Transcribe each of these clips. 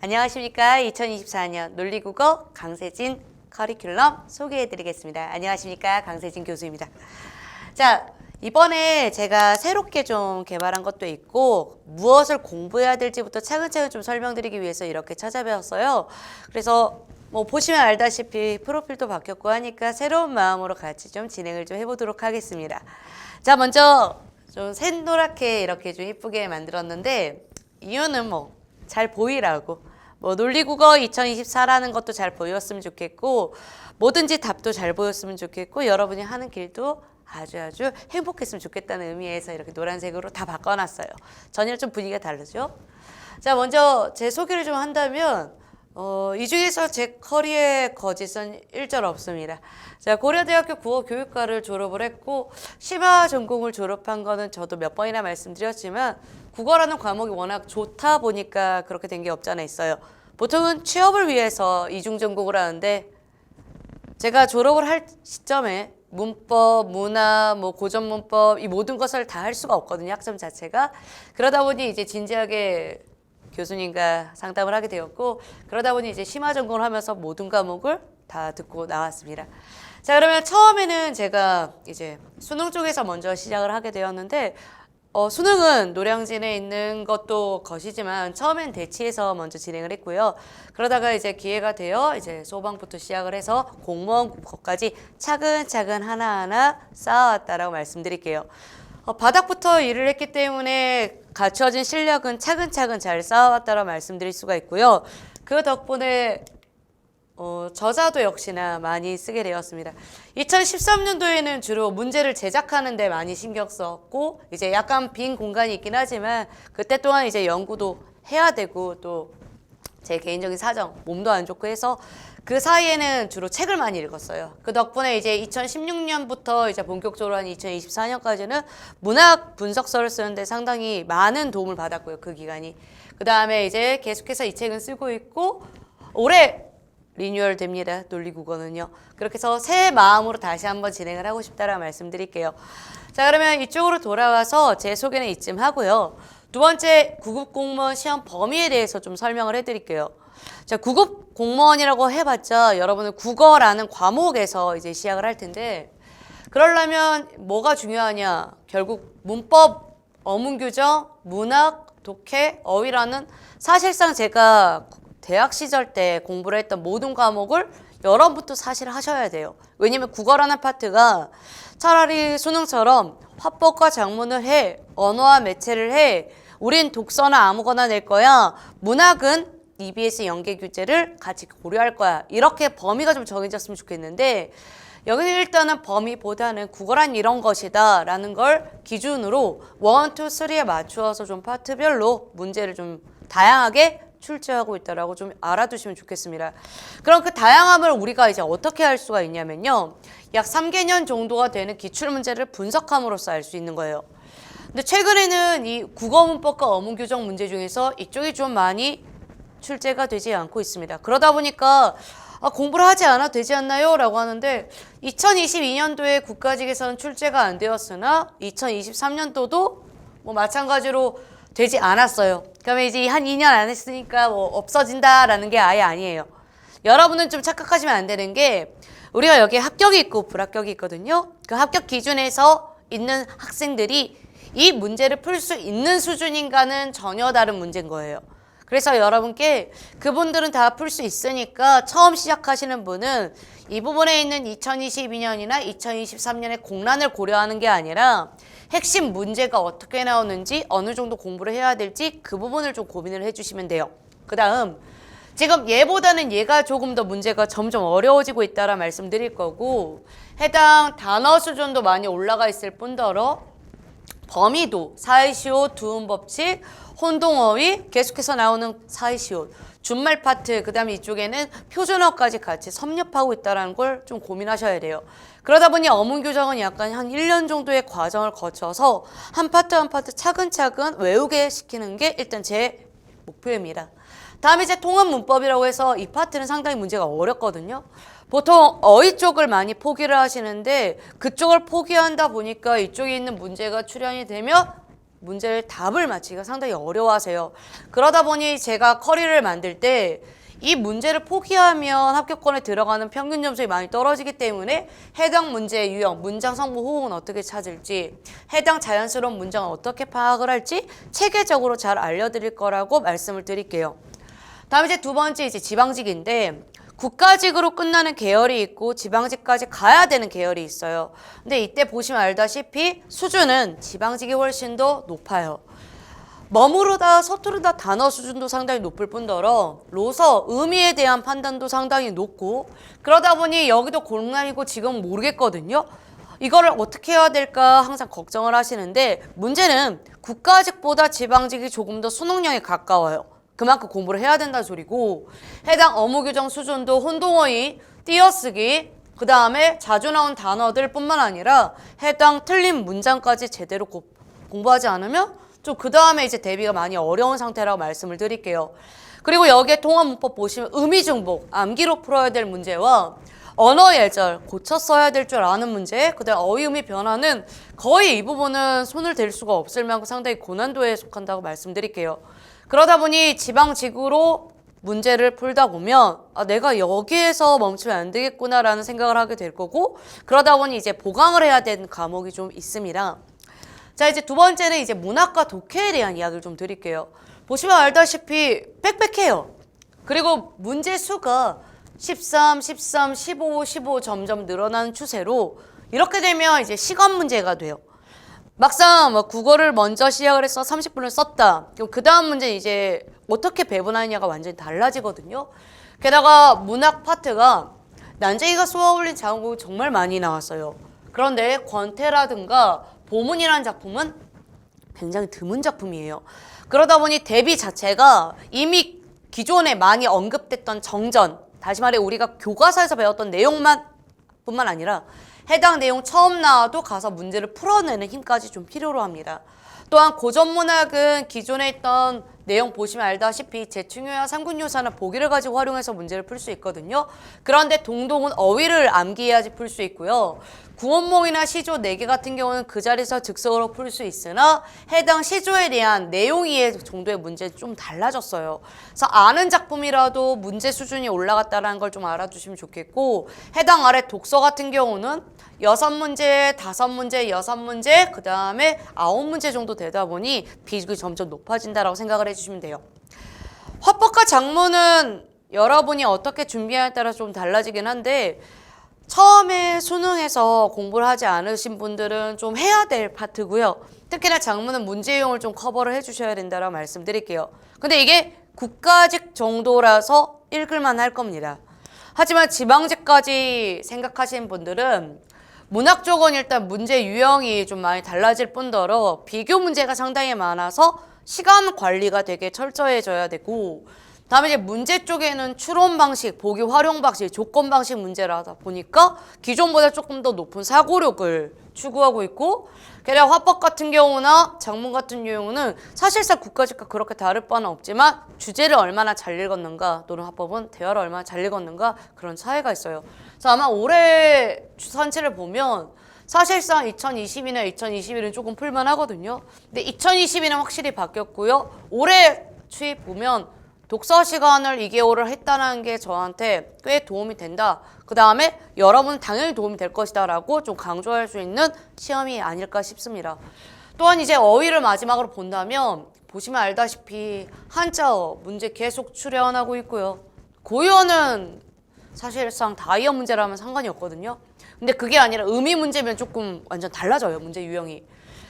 안녕하십니까. 2024년 논리국어 강세진 커리큘럼 소개해드리겠습니다. 안녕하십니까. 강세진 교수입니다. 자, 이번에 제가 새롭게 좀 개발한 것도 있고 무엇을 공부해야 될지부터 차근차근 좀 설명드리기 위해서 이렇게 찾아뵈었어요. 그래서 뭐 보시면 알다시피 프로필도 바뀌었고 하니까 새로운 마음으로 같이 좀 진행을 좀 해보도록 하겠습니다. 자, 먼저 좀 샛노랗게 이렇게 좀 이쁘게 만들었는데 이유는 뭐 잘 보이라고, 뭐 논리국어 2024라는 것도 잘 보였으면 좋겠고 뭐든지 답도 잘 보였으면 좋겠고 여러분이 하는 길도 아주 행복했으면 좋겠다는 의미에서 이렇게 노란색으로 다 바꿔놨어요. 전이랑 좀 분위기가 다르죠? 자, 먼저 제 소개를 좀 한다면 이 중에서 제 커리어의 거짓은 일절 없습니다. 자, 고려대학교 국어교육과를 졸업을 했고 심화 전공을 졸업한 거는 저도 몇 번이나 말씀드렸지만 국어라는 과목이 워낙 좋다 보니까 그렇게 된 게 없잖아 있어요. 보통은 취업을 위해서 이중 전공을 하는데 제가 졸업을 할 시점에 문법, 문화, 뭐 고전 문법 이 모든 것을 다 할 수가 없거든요. 학점 자체가. 그러다 보니 이제 진지하게 교수님과 상담을 하게 되었고 그러다 보니 이제 심화 전공을 하면서 모든 과목을 다 듣고 나왔습니다. 자, 그러면 처음에는 제가 이제 수능 쪽에서 먼저 시작을 하게 되었는데 수능은 노량진에 있는 것도 것이지만 처음엔 대치에서 먼저 진행을 했고요. 그러다가 이제 기회가 되어 이제 소방부터 시작을 해서 공무원 국어까지 차근차근 하나하나 쌓아왔다라고 말씀드릴게요. 바닥부터 일을 했기 때문에 갖춰진 실력은 차근차근 잘 쌓아왔다라고 말씀드릴 수가 있고요. 그 덕분에 저자도 역시나 많이 쓰게 되었습니다. 2013년도에는 주로 문제를 제작하는 데 많이 신경 썼고 이제 약간 빈 공간이 있긴 하지만 그때 또한 이제 연구도 해야 되고 또 제 개인적인 사정, 몸도 안 좋고 해서 그 사이에는 주로 책을 많이 읽었어요. 그 덕분에 이제 2016년부터 이제 본격적으로 한 2024년까지는 문학 분석서를 쓰는데 상당히 많은 도움을 받았고요. 그 기간이. 그 다음에 이제 계속해서 이 책은 쓰고 있고 올해 리뉴얼 됩니다. 논리국어는요. 그렇게 해서 새 마음으로 다시 한번 진행을 하고 싶다라고 말씀드릴게요. 자, 그러면 이쪽으로 돌아와서 제 소개는 이쯤 하고요. 두 번째, 구급 공무원 시험 범위에 대해서 좀 설명을 해드릴게요. 자, 구급 공무원이라고 해봤자 여러분은 국어라는 과목에서 이제 시작을 할 텐데 그러려면 뭐가 중요하냐? 결국 문법, 어문 규정, 문학, 독해, 어휘라는 사실상 제가 대학 시절 때 공부를 했던 모든 과목을 여러분부터 사실 하셔야 돼요. 왜냐면 국어라는 파트가 차라리 수능처럼 화법과 작문을 해, 언어와 매체를 해, 우린 독서나 아무거나 낼 거야, 문학은 EBS 연계 규제를 같이 고려할 거야. 이렇게 범위가 좀 정해졌으면 좋겠는데 여기는 일단은 범위보다는 국어란 이런 것이다 라는 걸 기준으로 1, 2, 3에 맞추어서 좀 파트별로 문제를 좀 다양하게 출제하고 있다라고 좀 알아두시면 좋겠습니다. 그럼 그 다양함을 우리가 이제 어떻게 할 수가 있냐면요. 약 3개년 정도가 되는 기출문제를 분석함으로써 알 수 있는 거예요. 근데 최근에는 이 국어문법과 어문교정 문제 중에서 이쪽이 좀 많이 출제가 되지 않고 있습니다. 그러다 보니까 공부를 하지 않아도 되지 않나요? 라고 하는데 2022년도에 국가직에서는 출제가 안 되었으나 2023년도도 뭐 마찬가지로 되지 않았어요. 그러면 이제 한 2년 안 했으니까 뭐 없어진다라는 게 아예 아니에요. 여러분은 좀 착각하시면 안 되는 게 우리가 여기에 합격이 있고 불합격이 있거든요. 그 합격 기준에서 있는 학생들이 이 문제를 풀 수 있는 수준인가는 전혀 다른 문제인 거예요. 그래서 여러분께 그분들은 다 풀 수 있으니까 처음 시작하시는 분은 이 부분에 있는 2022년이나 2023년의 공란을 고려하는 게 아니라 핵심 문제가 어떻게 나오는지 어느 정도 공부를 해야 될지 그 부분을 좀 고민을 해주시면 돼요. 그 다음 지금 얘보다는 얘가 조금 더 문제가 점점 어려워지고 있다라 말씀드릴 거고 해당 단어 수준도 많이 올라가 있을 뿐더러 범위도 사이시옷, 두음법칙, 혼동어휘 계속해서 나오는 사이시옷, 준말 파트, 그 다음에 이쪽에는 표준어까지 같이 섭렵하고 있다는 걸 좀 고민하셔야 돼요. 그러다 보니 어문 교정은 약간 한 1년 정도의 과정을 거쳐서 한 파트 한 파트 차근차근 외우게 시키는 게 일단 제 목표입니다. 다음에 이제 통합 문법이라고 해서 이 파트는 상당히 문제가 어렵거든요. 보통 어휘 쪽을 많이 포기를 하시는데 그쪽을 포기한다 보니까 이쪽에 있는 문제가 출현이 되면 문제를 답을 맞히기가 상당히 어려워하세요. 그러다 보니 제가 커리를 만들 때 이 문제를 포기하면 합격권에 들어가는 평균 점수가 많이 떨어지기 때문에 해당 문제의 유형, 문장 성분 호응은 어떻게 찾을지, 해당 자연스러운 문장을 어떻게 파악을 할지 체계적으로 잘 알려드릴 거라고 말씀을 드릴게요. 다음 이제 두 번째 이제 지방직인데 국가직으로 끝나는 계열이 있고 지방직까지 가야 되는 계열이 있어요. 근데 이때 보시면 알다시피 수준은 지방직이 훨씬 더 높아요. 머무르다 서투르다 단어 수준도 상당히 높을 뿐더러 로서 의미에 대한 판단도 상당히 높고 그러다 보니 여기도 곤란이고 지금 모르겠거든요. 이거를 어떻게 해야 될까 항상 걱정을 하시는데 문제는 국가직보다 지방직이 조금 더 수능형에 가까워요. 그만큼 공부를 해야 된다는 소리고 해당 어무 규정 수준도 혼동어휘, 띄어쓰기 그 다음에 자주 나온 단어들 뿐만 아니라 해당 틀린 문장까지 제대로 공부하지 않으면 좀 그 다음에 이제 대비가 많이 어려운 상태라고 말씀을 드릴게요. 그리고 여기에 통합문법 보시면 의미중복, 암기로 풀어야 될 문제와 언어 예절, 고쳐 써야 될 줄 아는 문제, 그 다음 어휘음이 변화는 거의 이 부분은 손을 댈 수가 없을 만큼 상당히 고난도에 속한다고 말씀드릴게요. 그러다 보니 지방직으로 문제를 풀다 보면 내가 여기에서 멈추면 안 되겠구나라는 생각을 하게 될 거고 그러다 보니 이제 보강을 해야 되는 과목이 좀 있습니다. 자 이제 두 번째는 이제 문학과 독해에 대한 이야기를 좀 드릴게요. 보시면 알다시피 빽빽해요. 그리고 문제 수가 13, 13, 15, 15 점점 늘어나는 추세로 이렇게 되면 이제 시간 문제가 돼요. 막상 뭐 국어를 먼저 시작을 해서 30분을 썼다. 그럼 그 다음 문제는 이제 어떻게 배분하느냐가 완전히 달라지거든요. 게다가 문학 파트가 난쟁이가 쏘아올린 장국이 정말 많이 나왔어요. 그런데 권태라든가 보문이라는 작품은 굉장히 드문 작품이에요. 그러다 보니 대비 자체가 이미 기존에 많이 언급됐던 정전, 다시 말해 우리가 교과서에서 배웠던 내용만 뿐만 아니라 해당 내용 처음 나와도 가서 문제를 풀어내는 힘까지 좀 필요로 합니다. 또한 고전문학은 기존에 있던 내용 보시면 알다시피 제충효와 삼군효사나 보기를 가지고 활용해서 문제를 풀 수 있거든요. 그런데 동동은 어휘를 암기해야지 풀 수 있고요. 구원몽이나 시조 4개 같은 경우는 그 자리에서 즉석으로 풀 수 있으나 해당 시조에 대한 내용 이해 정도의 문제는 좀 달라졌어요. 그래서 아는 작품이라도 문제 수준이 올라갔다는 걸 좀 알아주시면 좋겠고 해당 아래 독서 같은 경우는 6문제, 5문제, 6문제, 그 다음에 9문제 정도 되다 보니 비중이 점점 높아진다라고 생각을 해주시면 돼요. 화법과 작문은 여러분이 어떻게 준비하냐에 따라 좀 달라지긴 한데 처음에 수능에서 공부를 하지 않으신 분들은 좀 해야 될 파트고요. 특히나 작문은 문제 유형을 좀 커버를 해주셔야 된다라고 말씀드릴게요. 근데 이게 국가직 정도라서 읽을만 할 겁니다. 하지만 지방직까지 생각하시는 분들은 문학 쪽은 일단 문제 유형이 좀 많이 달라질 뿐더러 비교 문제가 상당히 많아서 시간 관리가 되게 철저해져야 되고 다음에 이제 문제 쪽에는 추론 방식, 보기 활용 방식, 조건 방식 문제라다 보니까 기존보다 조금 더 높은 사고력을 추구하고 있고 게다가 화법 같은 경우나 작문 같은 경우는 사실상 국가직과 그렇게 다를 바는 없지만 주제를 얼마나 잘 읽었는가 또는 화법은 대화를 얼마나 잘 읽었는가 그런 차이가 있어요. 그래서 아마 올해 선체를 보면 사실상 2020이나 2021은 조금 풀만 하거든요. 근데 2022는 확실히 바뀌었고요. 올해 추입 보면 독서 시간을 2개월을 했다는 게 저한테 꽤 도움이 된다. 그 다음에 여러분 당연히 도움이 될 것이다 라고 좀 강조할 수 있는 시험이 아닐까 싶습니다. 또한 이제 어휘를 마지막으로 본다면 보시면 알다시피 한자어 문제 계속 출연하고 있고요. 고유어는 사실상 다이어 문제라면 상관이 없거든요. 근데 그게 아니라 의미 문제면 조금 완전 달라져요. 문제 유형이.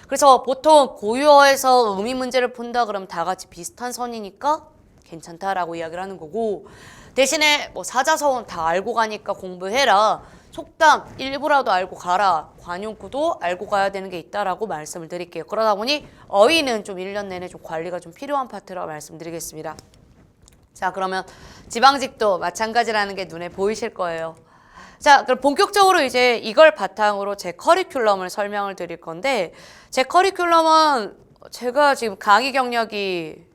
그래서 보통 고유어에서 의미 문제를 푼다 그러면 다 같이 비슷한 선이니까 괜찮다라고 이야기를 하는 거고 대신에 뭐 사자성어는 다 알고 가니까 공부해라. 속담 일부라도 알고 가라. 관용구도 알고 가야 되는 게 있다라고 말씀을 드릴게요. 그러다 보니 어휘는 좀 1년 내내 좀 관리가 좀 필요한 파트라고 말씀드리겠습니다. 자 그러면 지방직도 마찬가지라는 게 눈에 보이실 거예요. 자 그럼 본격적으로 이제 이걸 바탕으로 제 커리큘럼을 설명을 드릴 건데 제 커리큘럼은 제가 지금 강의 경력이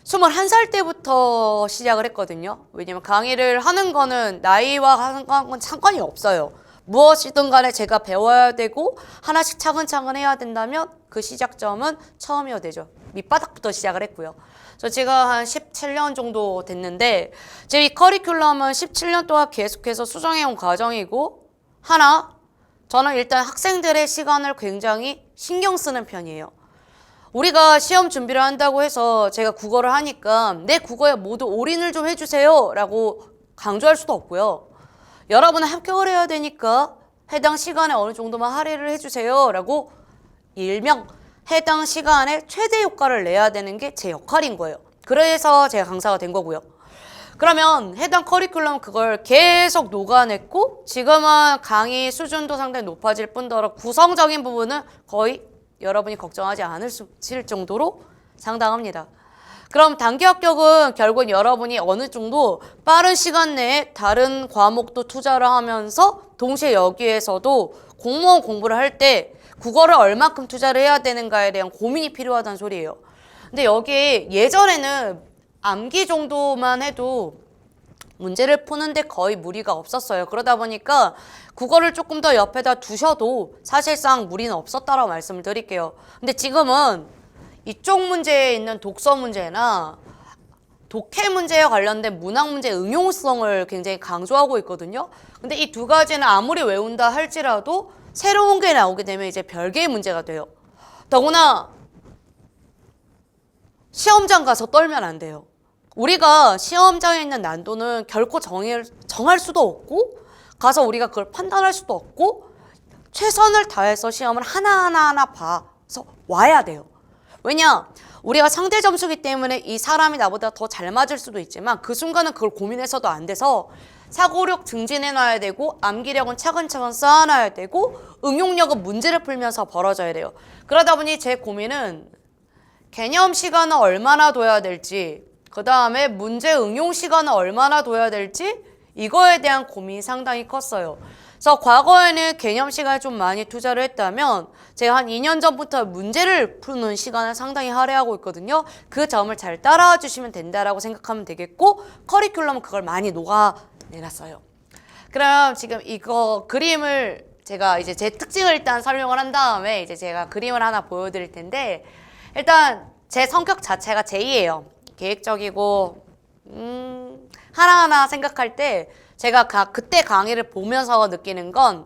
21살 때부터 시작을 했거든요. 왜냐면 강의를 하는 거는 나이와 하는 건 상관이 없어요. 무엇이든 간에 제가 배워야 되고 하나씩 차근차근 해야 된다면 그 시작점은 처음이어야 되죠. 밑바닥부터 시작을 했고요. 저 지금 한 17년 정도 됐는데 제 이 커리큘럼은 17년 동안 계속해서 수정해온 과정이고 저는 일단 학생들의 시간을 굉장히 신경 쓰는 편이에요. 우리가 시험 준비를 한다고 해서 제가 국어를 하니까 내 국어에 모두 올인을 좀 해주세요 라고 강조할 수도 없고요. 여러분은 합격을 해야 되니까 해당 시간에 어느 정도만 할애를 해주세요 라고 일명 해당 시간에 최대 효과를 내야 되는 게 제 역할인 거예요. 그래서 제가 강사가 된 거고요. 그러면 해당 커리큘럼 그걸 계속 녹아냈고 지금은 강의 수준도 상당히 높아질 뿐더러 구성적인 부분은 거의 여러분이 걱정하지 않으실 정도로 상당합니다. 그럼 단기 합격은 결국은 여러분이 어느 정도 빠른 시간 내에 다른 과목도 투자를 하면서 동시에 여기에서도 공무원 공부를 할 때 국어를 얼마큼 투자를 해야 되는가에 대한 고민이 필요하다는 소리예요. 근데 여기 예전에는 암기 정도만 해도 문제를 푸는데 거의 무리가 없었어요. 그러다 보니까 국어를 조금 더 옆에다 두셔도 사실상 무리는 없었다라고 말씀을 드릴게요. 근데 지금은 이쪽 문제에 있는 독서 문제나 독해 문제에 관련된 문학 문제 응용성을 굉장히 강조하고 있거든요. 근데 이 두 가지는 아무리 외운다 할지라도 새로운 게 나오게 되면 이제 별개의 문제가 돼요. 더구나 시험장 가서 떨면 안 돼요. 우리가 시험장에 있는 난도는 결코 정할 수도 없고 가서 우리가 그걸 판단할 수도 없고 최선을 다해서 시험을 하나하나 봐서 와야 돼요. 왜냐? 우리가 상대 점수기 때문에 이 사람이 나보다 더 잘 맞을 수도 있지만 그 순간은 그걸 고민해서도 안 돼서 사고력 증진해놔야 되고 암기력은 차근차근 쌓아놔야 되고 응용력은 문제를 풀면서 벌어져야 돼요. 그러다 보니 제 고민은 개념 시간은 얼마나 둬야 될지 그 다음에 문제 응용 시간은 얼마나 둬야 될지 이거에 대한 고민이 상당히 컸어요. 그래서 과거에는 개념 시간을 좀 많이 투자를 했다면 제가 한 2년 전부터 문제를 푸는 시간을 상당히 할애하고 있거든요. 그 점을 잘 따라와 주시면 된다라고 생각하면 되겠고 커리큘럼은 그걸 많이 녹아내놨어요. 그럼 지금 이거 그림을 제가 이제 제 특징을 일단 설명을 한 다음에 이제 제가 그림을 하나 보여드릴 텐데 일단 제 성격 자체가 J예요. 계획적이고 하나하나 생각할 때 제가 그때 강의를 보면서 느끼는 건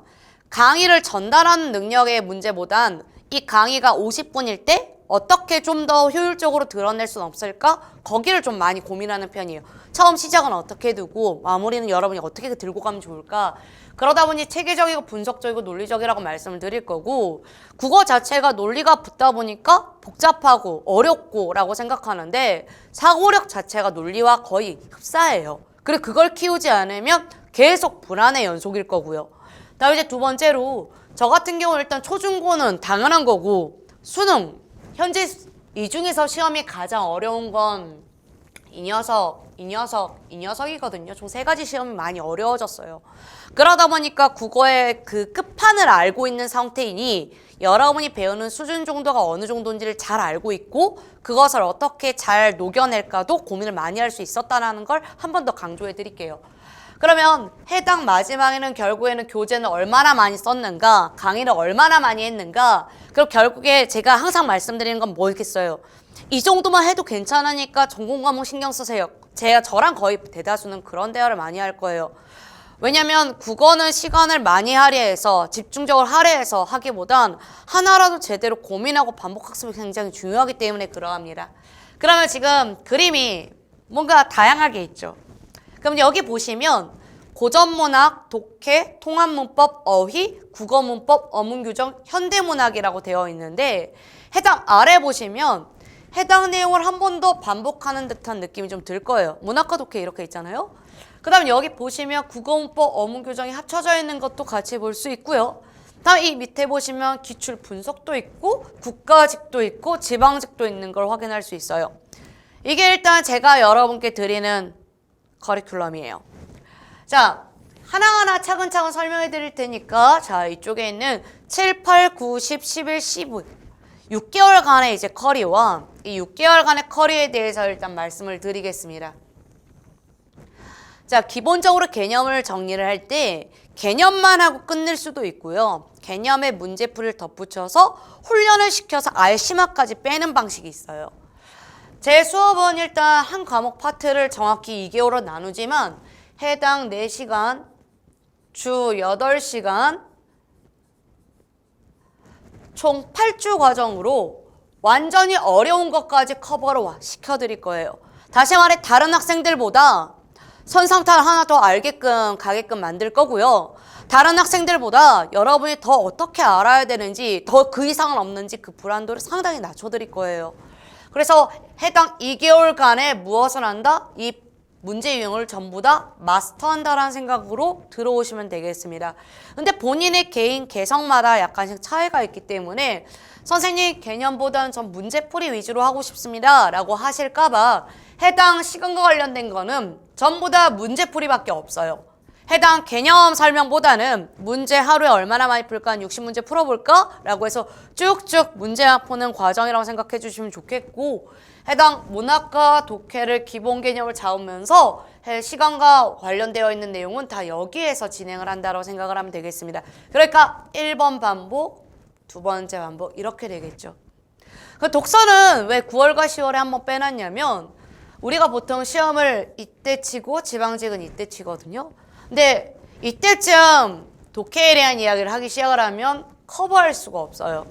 강의를 전달하는 능력의 문제보단 이 강의가 50분일 때 어떻게 좀 더 효율적으로 드러낼 수는 없을까? 거기를 좀 많이 고민하는 편이에요. 처음 시작은 어떻게 두고 마무리는 여러분이 어떻게 들고 가면 좋을까? 그러다 보니 체계적이고 분석적이고 논리적이라고 말씀을 드릴 거고 국어 자체가 논리가 붙다 보니까 복잡하고 어렵고 라고 생각하는데 사고력 자체가 논리와 거의 흡사해요. 그리고 그걸 키우지 않으면 계속 불안의 연속일 거고요. 다음 이제 두 번째로 저 같은 경우는 일단 초중고는 당연한 거고 수능 현재 이 중에서 시험이 가장 어려운 건 이 녀석이거든요. 총 3가지 시험이 많이 어려워졌어요. 그러다 보니까 국어의 그 끝판을 알고 있는 상태이니 여러분이 배우는 수준 정도가 어느 정도인지를 잘 알고 있고 그것을 어떻게 잘 녹여낼까도 고민을 많이 할 수 있었다는 걸 한 번 더 강조해 드릴게요. 그러면 해당 마지막에는 결국에는 교재는 얼마나 많이 썼는가, 강의를 얼마나 많이 했는가, 그리고 결국에 제가 항상 말씀드리는 건 뭐겠어요? 이 정도만 해도 괜찮으니까 전공 과목 신경 쓰세요. 저랑 거의 대다수는 그런 대화를 많이 할 거예요. 왜냐면 국어는 시간을 많이 할애해서 집중적으로 할애해서 하기보단 하나라도 제대로 고민하고 반복 학습이 굉장히 중요하기 때문에 그러합니다. 그러면 지금 그림이 뭔가 다양하게 있죠. 그럼 여기 보시면 고전문학, 독해, 통합문법, 어휘, 국어문법, 어문규정, 현대문학이라고 되어 있는데 해당 아래 보시면 해당 내용을 한 번 더 반복하는 듯한 느낌이 좀 들 거예요. 문학과 독해 이렇게 있잖아요. 그 다음 여기 보시면 국어문법, 어문규정이 합쳐져 있는 것도 같이 볼 수 있고요. 다음 이 밑에 보시면 기출 분석도 있고 국가직도 있고 지방직도 있는 걸 확인할 수 있어요. 이게 일단 제가 여러분께 드리는 커리큘럼이에요. 자, 하나하나 차근차근 설명해 드릴 테니까 자 이쪽에 있는 7, 8, 9, 10, 11, 15 6개월간의 이제 커리와 이 6개월간의 커리에 대해서 일단 말씀을 드리겠습니다. 자, 기본적으로 개념을 정리를 할 때 개념만 하고 끝낼 수도 있고요. 개념에 문제풀이를 덧붙여서 훈련을 시켜서 아예 심화까지 빼는 방식이 있어요. 제 수업은 일단 한 과목 파트를 정확히 2개월로 나누지만 해당 4시간, 주 8시간, 총 8주 과정으로 완전히 어려운 것까지 커버를 시켜드릴 거예요. 다시 말해 다른 학생들보다 선상탈 하나 더 알게끔 가게끔 만들 거고요. 다른 학생들보다 여러분이 더 어떻게 알아야 되는지 더 그 이상은 없는지 그 불안도를 상당히 낮춰드릴 거예요. 그래서 해당 2개월간에 무엇을 한다? 이 문제 유형을 전부 다 마스터한다라는 생각으로 들어오시면 되겠습니다. 근데 본인의 개인 개성마다 약간씩 차이가 있기 때문에 선생님 개념보다는 전 문제풀이 위주로 하고 싶습니다 라고 하실까봐 해당 시간과 관련된 거는 전부 다 문제풀이밖에 없어요. 해당 개념 설명보다는 문제 하루에 얼마나 많이 풀까? 한 60문제 풀어볼까? 라고 해서 쭉쭉 문제만 푸는 과정이라고 생각해 주시면 좋겠고, 해당 문학과 독해를 기본 개념을 잡으면서 시간과 관련되어 있는 내용은 다 여기에서 진행을 한다고 생각을 하면 되겠습니다. 그러니까 1번 반복, 2번째 반복 이렇게 되겠죠. 그 독서는 왜 9월과 10월에 한번 빼놨냐면 우리가 보통 시험을 이때 치고 지방직은 이때 치거든요. 근데 이때쯤 독해에 대한 이야기를 하기 시작을 하면 커버할 수가 없어요.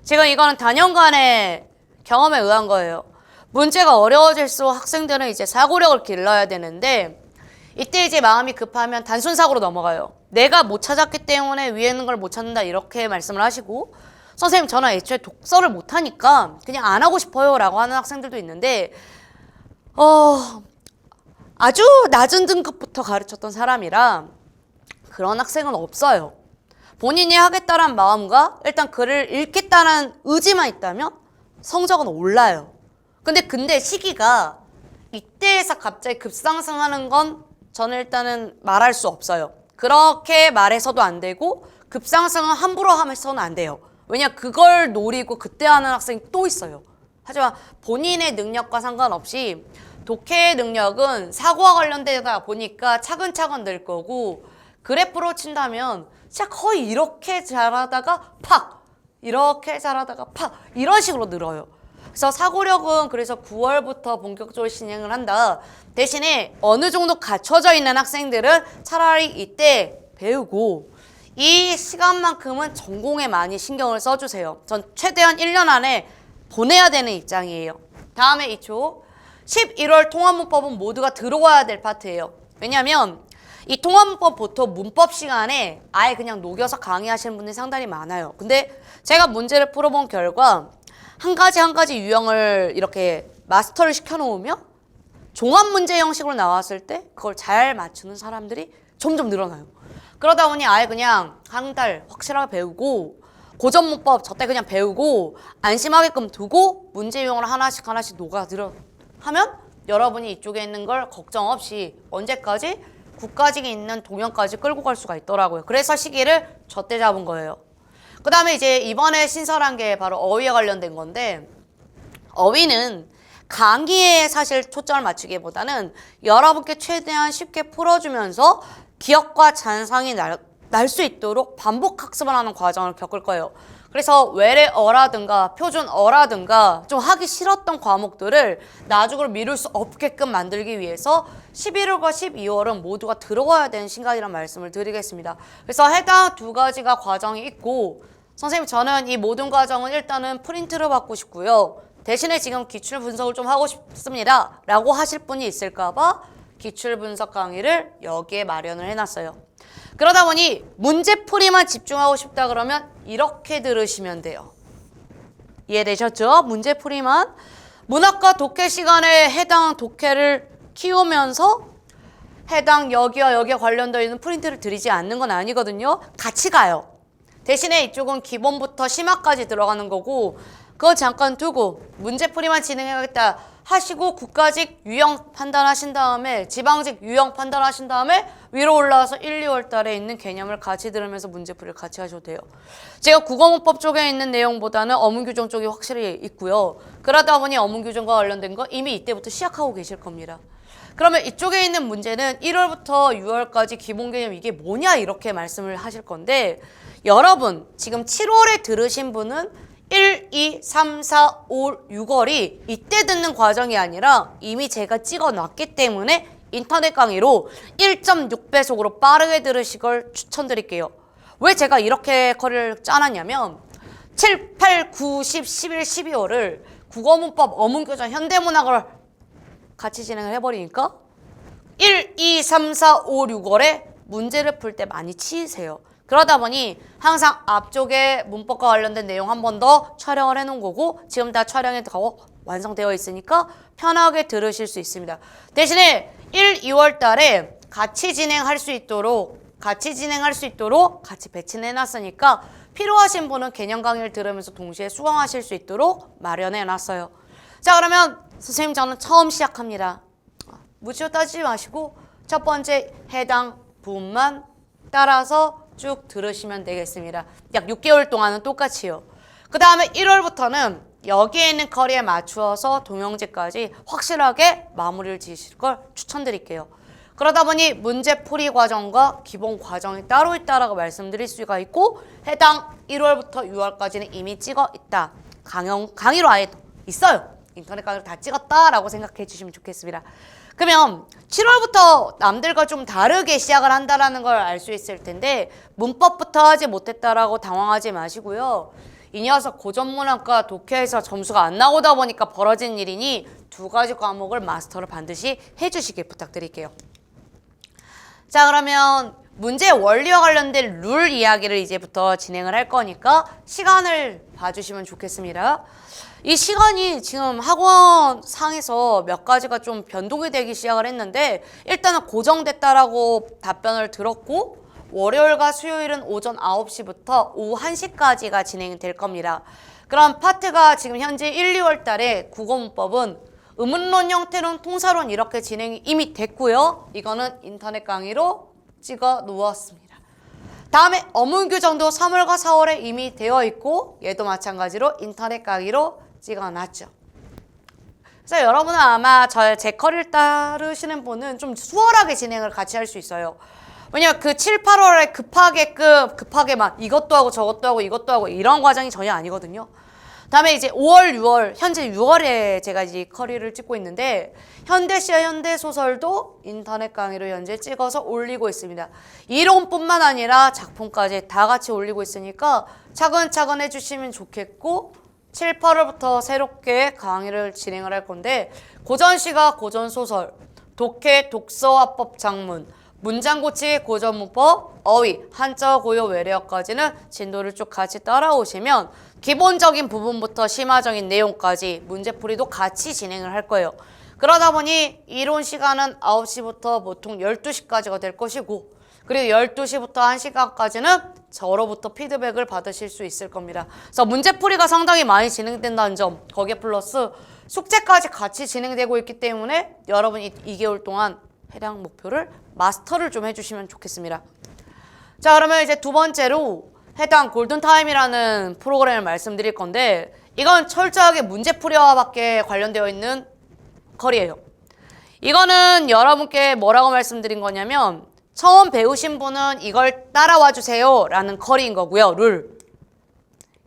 지금 이거는 단연간의 경험에 의한 거예요. 문제가 어려워질수록 학생들은 이제 사고력을 길러야 되는데 이때 이제 마음이 급하면 단순 사고로 넘어가요. 내가 못 찾았기 때문에 위에 있는 걸 못 찾는다 이렇게 말씀을 하시고, 선생님 저는 애초에 독서를 못하니까 그냥 안 하고 싶어요 라고 하는 학생들도 있는데 아주 낮은 등급부터 가르쳤던 사람이라 그런 학생은 없어요. 본인이 하겠다는 마음과 일단 글을 읽겠다는 의지만 있다면 성적은 올라요. 근데 시기가 이때에서 갑자기 급상승하는 건 저는 일단은 말할 수 없어요. 그렇게 말해서도 안 되고 급상승은 함부로 하면서는 안 돼요. 왜냐 그걸 노리고 그때 하는 학생이 또 있어요. 하지만 본인의 능력과 상관없이 독해의 능력은 사고와 관련되다 보니까 차근차근 늘 거고, 그래프로 친다면 진짜 거의 이렇게 잘하다가 팍! 이렇게 잘하다가 팍! 이런 식으로 늘어요. 그래서 사고력은 그래서 9월부터 본격적으로 진행을 한다. 대신에 어느 정도 갖춰져 있는 학생들은 차라리 이때 배우고 이 시간만큼은 전공에 많이 신경을 써주세요. 전 최대한 1년 안에 보내야 되는 입장이에요. 다음에 2초. 11월 통합문법은 모두가 들어와야 될 파트예요. 왜냐하면 이 통합문법 보통 문법 시간에 아예 그냥 녹여서 강의하시는 분들이 상당히 많아요. 근데 제가 문제를 풀어본 결과 한 가지 유형을 이렇게 마스터를 시켜놓으면 종합문제 형식으로 나왔을 때 그걸 잘 맞추는 사람들이 점점 늘어나요. 그러다 보니 아예 그냥 한 달 확실하게 배우고 고전문법 저때 그냥 배우고 안심하게끔 두고 문제 유형을 하나씩 녹아들어 하면 여러분이 이쪽에 있는 걸 걱정 없이 언제까지? 9까지 있는 동영까지 끌고 갈 수가 있더라고요. 그래서 시기를 저때 잡은 거예요. 그 다음에 이제 이번에 신설한 게 바로 어휘에 관련된 건데, 어휘는 강의에 사실 초점을 맞추기보다는 여러분께 최대한 쉽게 풀어주면서 기억과 잔상이 날 수 있도록 반복 학습을 하는 과정을 겪을 거예요. 그래서 외래어라든가 표준어라든가 좀 하기 싫었던 과목들을 나중으로 미룰 수 없게끔 만들기 위해서 11월과 12월은 모두가 들어와야 되는 시간이라는 말씀을 드리겠습니다. 그래서 해당 2가지가 과정이 있고, 선생님 저는 이 모든 과정은 일단은 프린트를 받고 싶고요. 대신에 지금 기출 분석을 좀 하고 싶습니다 라고 하실 분이 있을까 봐 기출 분석 강의를 여기에 마련을 해놨어요. 그러다 보니 문제풀이만 집중하고 싶다 그러면 이렇게 들으시면 돼요. 이해되셨죠? 문제풀이만. 문학과 독해 시간에 해당 독해를 키우면서 해당 여기와 여기에 관련되어 있는 프린트를 드리지 않는 건 아니거든요. 같이 가요. 대신에 이쪽은 기본부터 심화까지 들어가는 거고, 그거 잠깐 두고 문제풀이만 진행해야겠다 하시고 국가직 유형 판단하신 다음에 지방직 유형 판단하신 다음에 위로 올라와서 1, 2월 달에 있는 개념을 같이 들으면서 문제풀이를 같이 하셔도 돼요. 제가 국어문법 쪽에 있는 내용보다는 어문규정 쪽이 확실히 있고요. 그러다 보니 어문규정과 관련된 거 이미 이때부터 시작하고 계실 겁니다. 그러면 이쪽에 있는 문제는 1월부터 6월까지 기본 개념 이게 뭐냐 이렇게 말씀을 하실 건데 여러분 지금 7월에 들으신 분은 1, 2, 3, 4, 5, 6월이 이때 듣는 과정이 아니라 이미 제가 찍어 놨기 때문에 인터넷 강의로 1.6배속으로 빠르게 들으실 걸 추천드릴게요. 왜 제가 이렇게 커리를 짜놨냐면 7, 8, 9, 10, 11, 12월을 국어문법, 어문교정, 현대문학을 같이 진행을 해버리니까 1, 2, 3, 4, 5, 6월에 문제를 풀 때 많이 치이세요. 그러다 보니 항상 앞쪽에 문법과 관련된 내용 한 번 더 촬영을 해놓은 거고 지금 다 촬영이 다 완성되어 있으니까 편하게 들으실 수 있습니다. 대신에 1, 2월 달에 같이 진행할 수 있도록 같이 배치는 해놨으니까 필요하신 분은 개념 강의를 들으면서 동시에 수강하실 수 있도록 마련해놨어요. 자 그러면 선생님 저는 처음 시작합니다. 묻지도 따지지 마시고 첫 번째 해당 부분만 따라서 쭉 들으시면 되겠습니다. 약 6개월 동안은 똑같이요. 그 다음에 1월부터는 여기에 있는 커리에 맞추어서 동영제까지 확실하게 마무리를 지으실 걸 추천드릴게요. 그러다 보니 문제풀이 과정과 기본 과정이 따로 있다라고 말씀드릴 수가 있고 해당 1월부터 6월까지는 이미 찍어 있다. 강의로 아예 있어요. 인터넷 강의로 다 찍었다라고 생각해 주시면 좋겠습니다. 그러면 7월부터 남들과 좀 다르게 시작을 한다라는 걸 알 수 있을 텐데 문법부터 하지 못했다라고 당황하지 마시고요. 이 녀석 고전문학과 독해에서 점수가 안 나오다 보니까 벌어진 일이니 두 가지 과목을 마스터를 반드시 해주시길 부탁드릴게요. 자 그러면 문제 원리와 관련된 룰 이야기를 이제부터 진행을 할 거니까 시간을 봐주시면 좋겠습니다. 이 시간이 지금 학원 상에서 몇 가지가 좀 변동이 되기 시작을 했는데 일단은 고정됐다라고 답변을 들었고 월요일과 수요일은 오전 9시부터 오후 1시까지가 진행이 될 겁니다. 그럼 파트가 지금 현재 1, 2월 달에 국어문법은 의문론 형태론 통사론 이렇게 진행이 이미 됐고요. 이거는 인터넷 강의로 찍어 놓았습니다. 다음에 어문규정도 3월과 4월에 이미 되어 있고 얘도 마찬가지로 인터넷 강의로 찍어놨죠. 그래서 여러분은 아마 제 커리를 따르시는 분은 좀 수월하게 진행을 같이 할 수 있어요. 왜냐면 그 7, 8월에 급하게 막 이것도 하고 저것도 하고 이것도 하고 이런 과정이 전혀 아니거든요. 다음에 이제 5월, 6월, 현재 6월에 제가 이제 커리를 찍고 있는데 현대시와 현대소설도 인터넷 강의로 현재 찍어서 올리고 있습니다. 이론뿐만 아니라 작품까지 다 같이 올리고 있으니까 차근차근 해주시면 좋겠고 7, 8월부터 새롭게 강의를 진행을 할 건데 고전시가 고전소설, 독해, 독서화법 장문, 문장고치, 고전문법, 어휘, 한자어, 고요, 외래어까지는 진도를 쭉 같이 따라오시면 기본적인 부분부터 심화적인 내용까지 문제풀이도 같이 진행을 할 거예요. 그러다 보니 이론 시간은 9시부터 보통 12시까지가 될 것이고 그리고 12시부터 1시간까지는 저로부터 피드백을 받으실 수 있을 겁니다. 그래서 문제풀이가 상당히 많이 진행된다는 점 거기에 플러스 숙제까지 같이 진행되고 있기 때문에 여러분 2개월 동안 해당 목표를 마스터를 좀 해주시면 좋겠습니다. 자 그러면 이제 두 번째로 해당 골든타임이라는 프로그램을 말씀드릴 건데 이건 철저하게 문제풀이와 밖에 관련되어 있는 커리예요. 이거는 여러분께 뭐라고 말씀드린 거냐면 처음 배우신 분은 이걸 따라와 주세요 라는 커리인 거고요. 룰.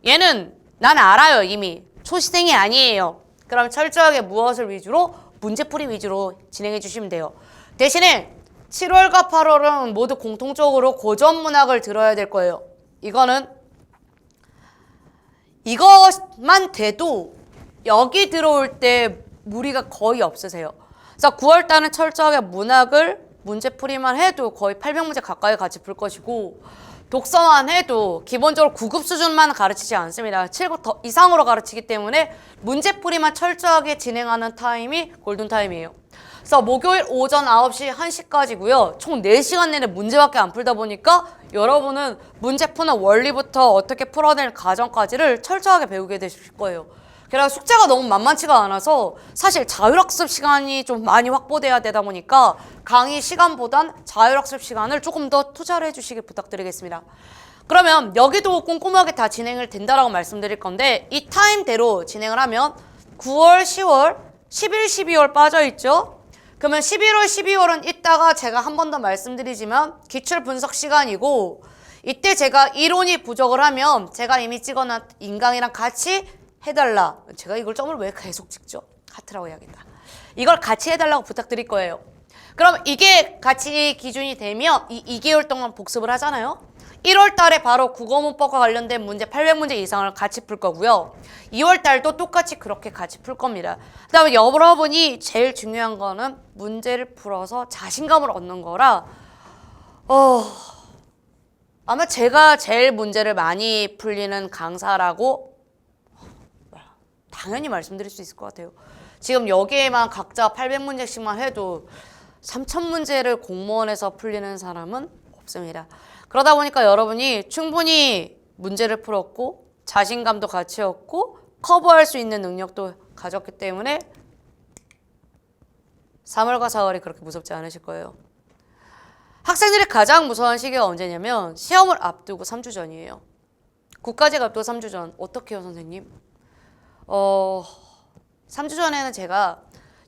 얘는 난 알아요 이미. 초시생이 아니에요. 그럼 철저하게 무엇을 위주로? 문제풀이 위주로 진행해 주시면 돼요. 대신에 7월과 8월은 모두 공통적으로 고전문학을 들어야 될 거예요. 이것만 돼도 여기 들어올 때 무리가 거의 없으세요. 그래서 9월 달은 철저하게 문학을 문제풀이만 해도 거의 800문제 가까이 같이 풀 것이고 독서만 해도 기본적으로 9급 수준만 가르치지 않습니다. 7급 더 이상으로 가르치기 때문에 문제풀이만 철저하게 진행하는 타임이 골든타임이에요. 그래서 목요일 오전 9시 1시까지고요. 총 4시간 내내 문제밖에 안 풀다 보니까 여러분은 문제 푸는 원리부터 어떻게 풀어낼 과정까지를 철저하게 배우게 되실 거예요. 게다가 숙제가 너무 만만치가 않아서 사실 자율학습 시간이 좀 많이 확보돼야 되다 보니까 강의 시간보단 자율학습 시간을 조금 더 투자를 해주시길 부탁드리겠습니다. 그러면 여기도 꼼꼼하게 다 진행을 된다라고 말씀드릴 건데 이 타임대로 진행을 하면 9월, 10월, 11, 12월 빠져있죠? 그러면 11월, 12월은 이따가 제가 한 번 더 말씀드리지만 기출 분석 시간이고 이때 제가 이론이 부족을 하면 제가 이미 찍어놨 인강이랑 같이 해달라. 제가 이걸 점을 왜 계속 찍죠? 하트라고 해야겠다. 이걸 같이 해달라고 부탁드릴 거예요. 그럼 이게 같이 기준이 되면 이 2개월 동안 복습을 하잖아요. 1월 달에 바로 국어문법과 관련된 문제 800문제 이상을 같이 풀 거고요. 2월 달도 똑같이 그렇게 같이 풀 겁니다. 그 다음에 여러분이 제일 중요한 거는 문제를 풀어서 자신감을 얻는 거라 아마 제가 제일 문제를 많이 풀리는 강사라고 당연히 말씀드릴 수 있을 것 같아요. 지금 여기에만 각자 800문제씩만 해도 3000문제를 공무원에서 풀리는 사람은 없습니다. 그러다 보니까 여러분이 충분히 문제를 풀었고 자신감도 같이 얻고 커버할 수 있는 능력도 가졌기 때문에 3월과 4월이 그렇게 무섭지 않으실 거예요. 학생들이 가장 무서워하는 시기가 언제냐면 시험을 앞두고 3주 전이에요. 국가직 앞두고 3주 전. 어떻게 해요, 선생님? 3주 전에는 제가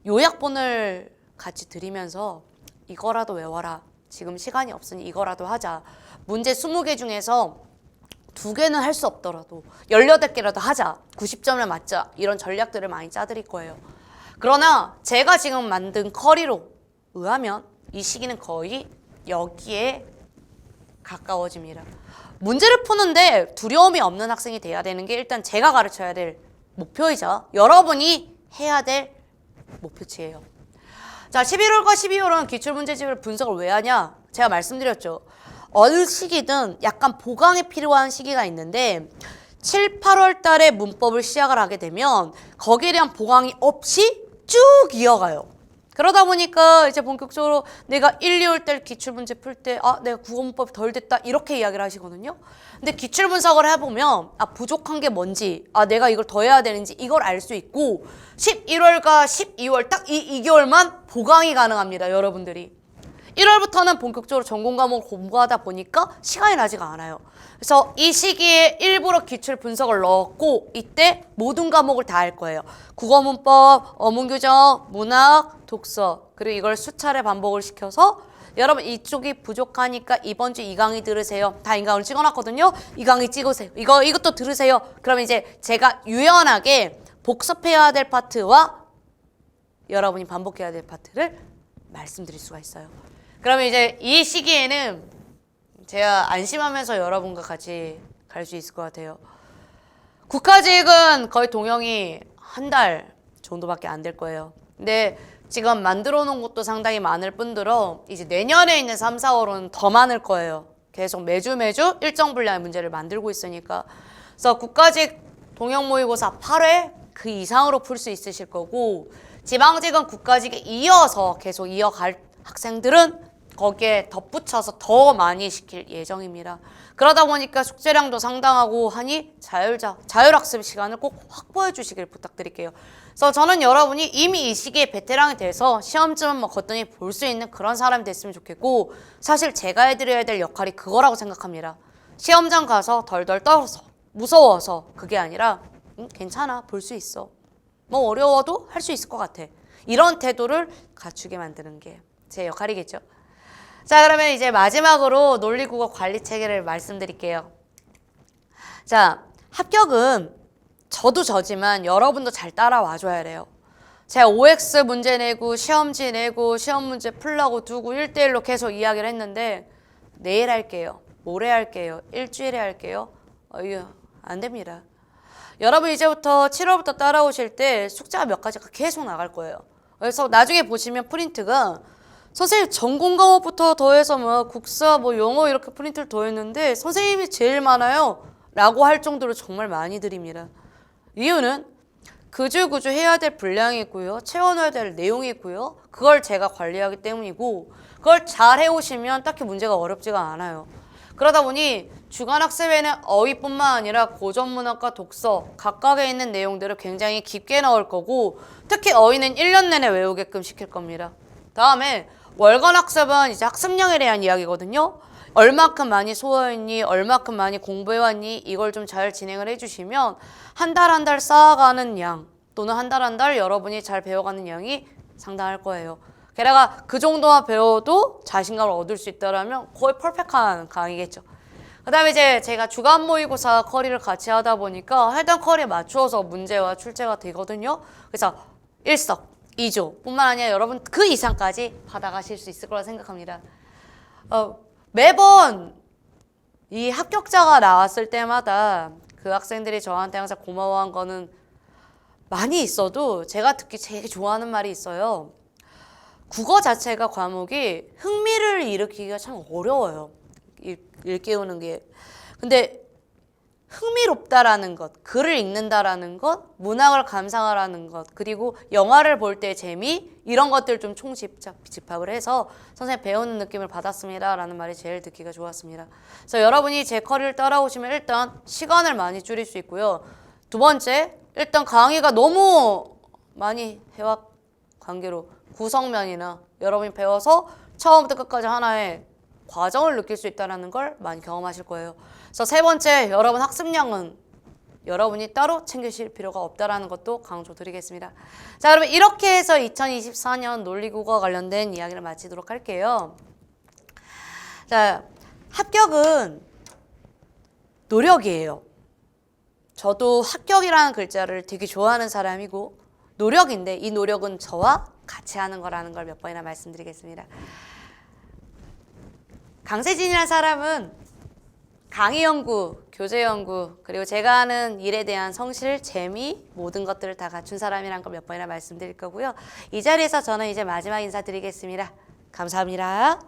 요약본을 같이 드리면서 이거라도 외워라. 지금 시간이 없으니 이거라도 하자. 문제 20개 중에서 2개는 할 수 없더라도 18개라도 하자. 90점을 맞자. 이런 전략들을 많이 짜드릴 거예요. 그러나 제가 지금 만든 커리로 의하면 이 시기는 거의 여기에 가까워집니다. 문제를 푸는데 두려움이 없는 학생이 돼야 되는 게 일단 제가 가르쳐야 될 목표이자 여러분이 해야 될 목표치예요. 자, 11월과 12월은 기출문제집을 분석을 왜 하냐? 제가 말씀드렸죠. 어느 시기든 약간 보강이 필요한 시기가 있는데 7, 8월 달에 문법을 시작을 하게 되면 거기에 대한 보강이 없이 쭉 이어가요. 그러다 보니까 이제 본격적으로 내가 1, 2월 달 기출문제 풀 때 내가 국어문법이 덜 됐다 이렇게 이야기를 하시거든요. 근데 기출 분석을 해보면 부족한 게 뭔지 내가 이걸 더 해야 되는지 이걸 알 수 있고 11월과 12월 딱 이 2개월만 보강이 가능합니다. 여러분들이. 1월부터는 본격적으로 전공 과목을 공부하다 보니까 시간이 나지가 않아요. 그래서 이 시기에 일부러 기출 분석을 넣었고 이때 모든 과목을 다 할 거예요. 국어문법, 어문교정, 문학, 독서 그리고 이걸 수차례 반복을 시켜서 여러분 이쪽이 부족하니까 이번 주 이 강의 들으세요. 다 이 강의를 찍어놨거든요. 이 강의 찍으세요. 이것도 들으세요. 그러면 이제 제가 유연하게 복습해야 될 파트와 여러분이 반복해야 될 파트를 말씀드릴 수가 있어요. 그러면 이제 이 시기에는 제가 안심하면서 여러분과 같이 갈 수 있을 것 같아요. 국가직은 거의 동영이 한 달 정도밖에 안 될 거예요. 근데 지금 만들어 놓은 것도 상당히 많을 뿐더러 이제 내년에 있는 3, 4월은 더 많을 거예요. 계속 매주 일정 분량의 문제를 만들고 있으니까. 그래서 국가직 동영 모의고사 8회 그 이상으로 풀 수 있으실 거고 지방직은 국가직에 이어서 계속 이어갈 학생들은 거기에 덧붙여서 더 많이 시킬 예정입니다. 그러다 보니까 숙제량도 상당하고 하니 자율학습 시간을 꼭 확보해 주시길 부탁드릴게요. 그래서 저는 여러분이 이미 이 시기에 베테랑이 돼서 시험쯤은 거뜬히 볼 수 있는 그런 사람이 됐으면 좋겠고 사실 제가 해드려야 될 역할이 그거라고 생각합니다. 시험장 가서 덜덜 떨어서 무서워서 그게 아니라 괜찮아 볼 수 있어. 어려워도 할 수 있을 것 같아. 이런 태도를 갖추게 만드는 게 제 역할이겠죠. 자, 그러면 이제 마지막으로 논리국어 관리 체계를 말씀드릴게요. 자, 합격은 저도 저지만 여러분도 잘 따라와 줘야 돼요. 제가 OX 문제 내고 시험지 내고 시험 문제 풀라고 두고 1대1로 계속 이야기를 했는데 내일 할게요. 모레 할게요. 일주일에 할게요. 이거 안 됩니다. 여러분 이제부터 7월부터 따라오실 때 숙제가 몇 가지가 계속 나갈 거예요. 그래서 나중에 보시면 프린트가 선생님 전공 과목부터 더해서 국사 영어 이렇게 프린트를 더했는데 선생님이 제일 많아요 라고 할 정도로 정말 많이 드립니다. 이유는 그주그주 해야 될 분량이 있고요. 채워넣어야 될 내용이 있고요. 그걸 제가 관리하기 때문이고 그걸 잘 해오시면 딱히 문제가 어렵지가 않아요. 그러다 보니 주간학습에는 어휘뿐만 아니라 고전문학과 독서 각각에 있는 내용들을 굉장히 깊게 넣을 거고 특히 어휘는 1년 내내 외우게끔 시킬 겁니다. 다음에 월간학습은 이제 학습량에 대한 이야기거든요. 얼마큼 많이 소화했니? 얼마큼 많이 공부해왔니? 이걸 좀 잘 진행을 해주시면 한 달 한 달 쌓아가는 양 또는 한 달 한 달 여러분이 잘 배워가는 양이 상당할 거예요. 게다가 그 정도만 배워도 자신감을 얻을 수 있다면 거의 퍼펙트한 강의겠죠. 그 다음에 이제 제가 주간 모의고사 커리를 같이 하다 보니까 해당 커리에 맞추어서 문제와 출제가 되거든요. 그래서 일석이조 뿐만 아니라 여러분 그 이상까지 받아가실 수 있을 거라 생각합니다. 매번 이 합격자가 나왔을 때마다 그 학생들이 저한테 항상 고마워한 거는 많이 있어도 제가 듣기 제일 좋아하는 말이 있어요. 국어 자체가 과목이 흥미를 일으키기가 참 어려워요. 일깨우는 게. 근데 흥미롭다라는 것, 글을 읽는다라는 것, 문학을 감상하라는 것, 그리고 영화를 볼 때 재미 이런 것들 좀 총집합을 해서 선생님 배우는 느낌을 받았습니다라는 말이 제일 듣기가 좋았습니다. 그래서 여러분이 제 커리를 따라오시면 일단 시간을 많이 줄일 수 있고요. 두 번째, 일단 강의가 너무 많이 해와 관계로 구성면이나 여러분이 배워서 처음부터 끝까지 하나의 과정을 느낄 수 있다는 걸 많이 경험하실 거예요. 그래서 세 번째, 여러분 학습량은 여러분이 따로 챙기실 필요가 없다는 것도 강조드리겠습니다. 자, 여러분 이렇게 해서 2024년 논리국어 관련된 이야기를 마치도록 할게요. 자, 합격은 노력이에요. 저도 합격이라는 글자를 되게 좋아하는 사람이고 노력인데 이 노력은 저와 같이 하는 거라는 걸 몇 번이나 말씀드리겠습니다. 강세진이라는 사람은 강의 연구, 교재 연구, 그리고 제가 하는 일에 대한 성실, 재미 모든 것들을 다 갖춘 사람이라는 걸 몇 번이나 말씀드릴 거고요. 이 자리에서 저는 이제 마지막 인사드리겠습니다. 감사합니다.